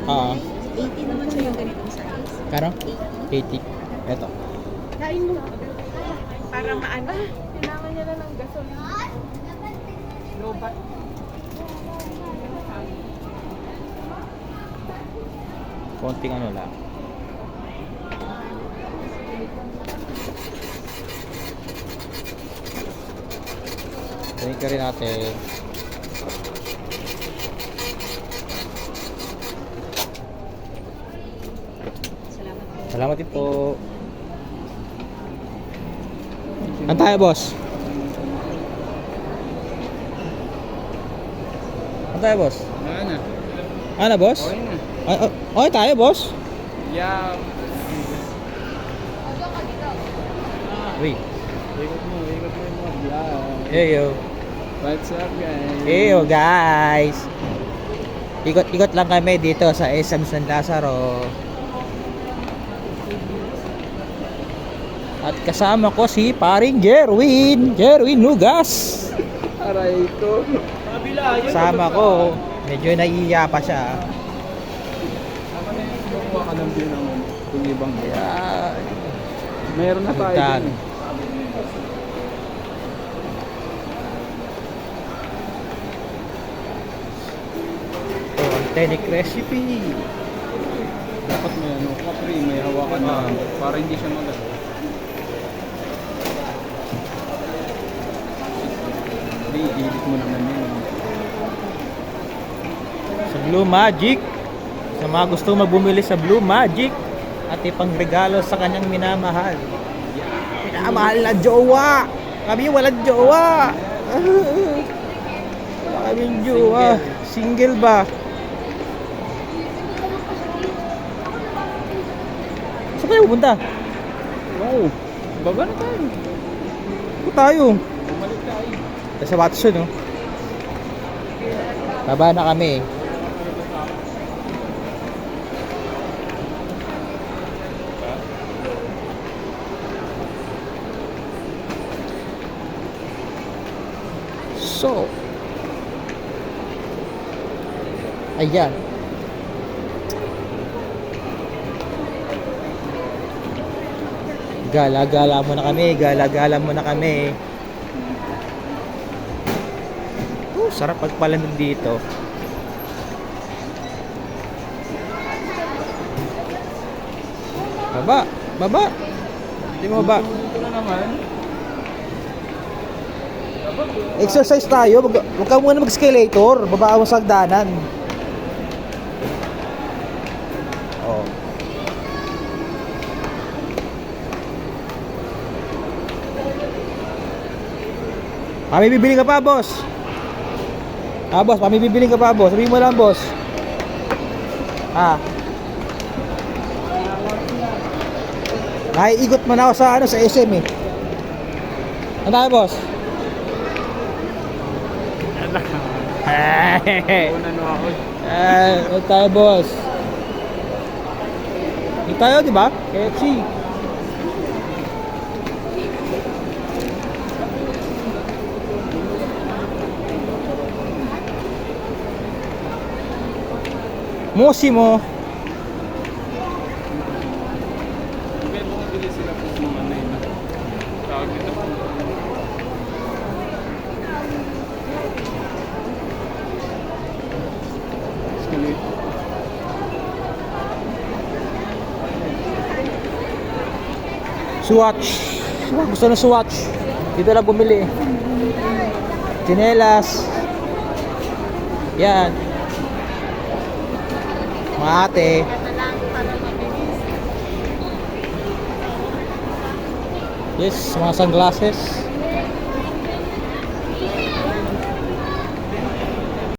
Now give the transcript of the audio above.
Oo. 80 naman siya yung ganitong size. Kano? 80. Ito. Kain mo. Para maano. Kailangan niya na ng gasol. Lobat. Konting ano lang. Tingin ka rin natin. Salamat po. Salamat din po. Ano tayo, boss? Ano tayo, boss? Ano? Ano, boss? Okay na. Okay tayo, boss? Yeah. Uy. Ikot mo yung mga vlog. Heyo. What's up, guys? Heyo, guys. Ikot-ikot lang kami dito sa SM San Lazaro. At kasama ko si paring Jerwin Nugas. Aray ko. Kasama ko. Medyo naiiya pa siya. Kukuha ka ng view naman. Kung ibang Kaya, meron na tayo Puntahan. din. ito, authentic recipe. Dapat may ano, kapri, may hawakan na. Ah. Para hindi siya magano. Hindi, ilit mo naman yun. Sa Blue Magic. Sa mga gusto magbumili sa Blue Magic at ipangregalo sa kanyang minamahal. Minamahal na jowa. Kami walang jowa. Wala kaming jowa. Single ba? Saan tayo pupunta? Wow. Baba na tayo. Saan tayo? Bumalik tayo. Sa Watson, no? Baba na kami. So, ayan. Gala-gala muna kami, gala-gala muna kami. Sarap pagpalamig dito. Baba, baba. Hindi mo ba? Ito na naman. Exercise tayo, wag ka muna mag-escalator, baba mo sa hagdanan. Oh. Kami bibili ka pa, boss. Boss, kami bibili ka pa, boss. Sabihin mo lang, boss. Naiikot man ako sa sa SM eh. Ano tayo, boss? Una no ako. Ano tayo, boss? Hindi tayo, di ba? KFC. Mosi mo. Kaya bumibili sila po ng mga na yun. Tawag nito. Swatch. Gusto na swatch. Dito lang bumili. Chinelas. Yan. Mga ate. Yes, mga sunglasses.